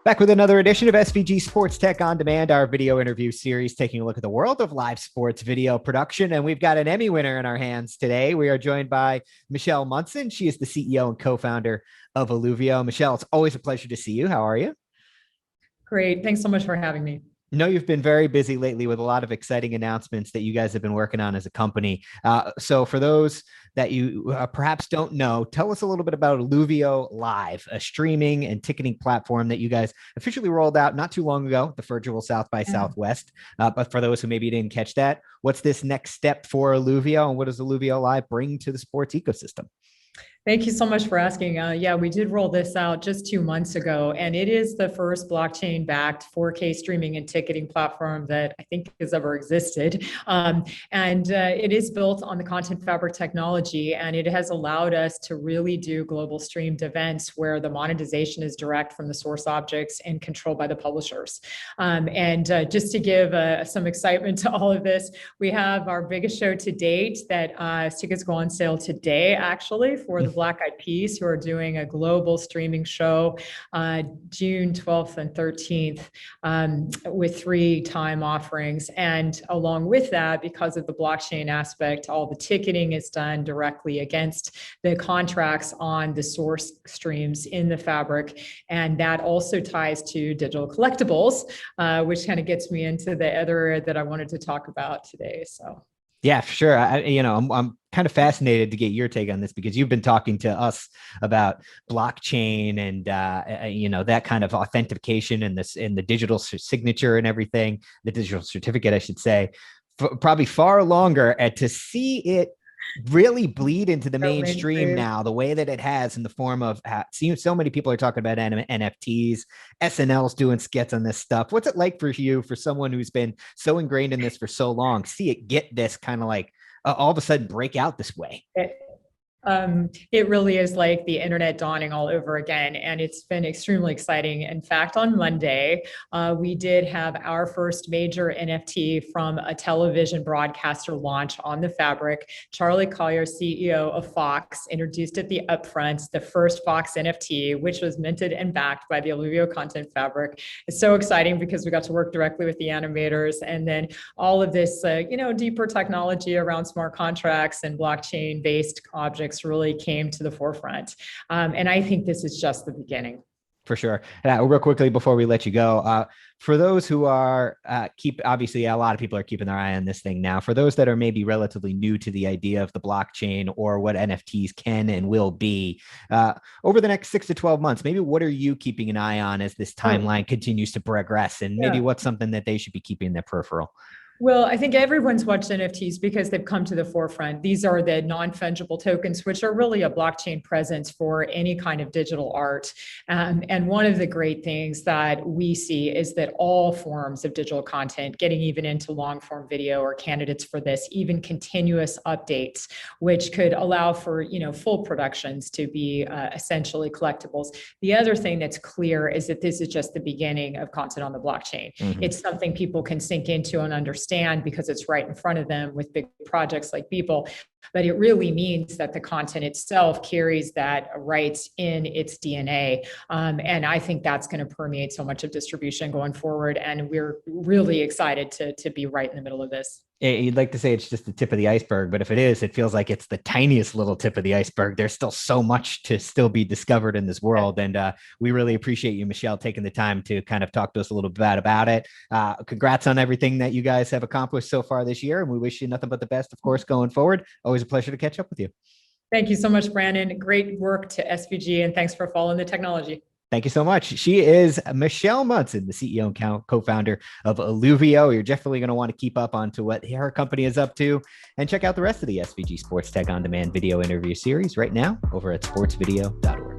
Back with another edition of SVG SportsTech On Demand, our video interview series, taking a look at the world of live sports video production. And we've got an Emmy winner in our hands today. We are joined by Michelle Munson. She is the CEO and co-founder of Eluvio. Michelle, it's always a pleasure to see you. How are you? Great. Thanks so much for having me. I know you've been very busy lately with a lot of exciting announcements that you guys have been working on as a company. So for those that you perhaps don't know, tell us a little bit about EluvioLIVE, a streaming and ticketing platform that you guys officially rolled out not too long ago, the virtual South by Southwest. But for those who maybe didn't catch that, what's this next step for Eluvio, and what does EluvioLIVE bring to the sports ecosystem? Thank you so much for asking. Yeah, we did roll this out just 2 months ago, and it is the first blockchain-backed 4K streaming and ticketing platform that I think has ever existed. It is built on the Content Fabric technology, and it has allowed us to really do global streamed events where the monetization is direct from the source objects and controlled by the publishers. Just to give some excitement to all of this, we have our biggest show to date that tickets go on sale today, actually, for the Black Eyed Peas, who are doing a global streaming show June 12th and 13th with 3 time offerings. And along with that, because of the blockchain aspect, all the ticketing is done directly against the contracts on the source streams in the fabric. And that also ties to digital collectibles, which kind of gets me into the other area that I wanted to talk about today. So. Yeah, for sure. I'm kind of fascinated to get your take on this because you've been talking to us about blockchain and that kind of authentication and the digital signature and everything, the digital certificate, I should say, probably far longer. And to see it really bleed into the mainstream now, the way that it has, in the form of so many people are talking about NFTs, SNL's doing skits on this stuff. What's it like for you, for someone who's been so ingrained in this for so long, see it get this kind of like all of a sudden break out this way? It really is like the internet dawning all over again, and it's been extremely exciting. In fact, on Monday, we did have our first major NFT from a television broadcaster launch on the fabric. Charlie Collier, CEO of Fox, introduced at the upfront the first Fox NFT, which was minted and backed by the Eluvio Content Fabric. It's so exciting because we got to work directly with the animators, and then all of this, deeper technology around smart contracts and blockchain-based objects really came to the forefront. And I think this is just the beginning. For sure. Real quickly before we let you go, for those who are obviously a lot of people are keeping their eye on this thing now. For those that are maybe relatively new to the idea of the blockchain or what NFTs can and will be, over the next 6 to 12 months, maybe what are you keeping an eye on as this timeline continues to progress, and maybe what's something that they should be keeping in their peripheral? Well, I think everyone's watched NFTs because they've come to the forefront. These are the non-fungible tokens, which are really a blockchain presence for any kind of digital art. And one of the great things that we see is that all forms of digital content, getting even into long-form video, are candidates for this, even continuous updates, which could allow for, full productions to be essentially collectibles. The other thing that's clear is that this is just the beginning of content on the blockchain. Mm-hmm. It's something people can sink into and understand because it's right in front of them with big projects like Beeple. But it really means that the content itself carries that rights in its DNA. And I think that's going to permeate so much of distribution going forward. And we're really excited to be right in the middle of this. You'd like to say it's just the tip of the iceberg, but if it is, it feels like it's the tiniest little tip of the iceberg. There's still so much to still be discovered in this world. And we really appreciate you, Michelle, taking the time to kind of talk to us a little bit about it. Congrats on everything that you guys have accomplished so far this year. And we wish you nothing but the best, of course, going forward. Always a pleasure to catch up with you. Thank you so much, Brandon. Great work to SVG, and thanks for following the technology. Thank you so much. She is Michelle Munson, the CEO and co-founder of Eluvio. You're definitely going to want to keep up on to what her company is up to, and check out the rest of the SVG SportsTech On Demand video interview series right now over at sportsvideo.org.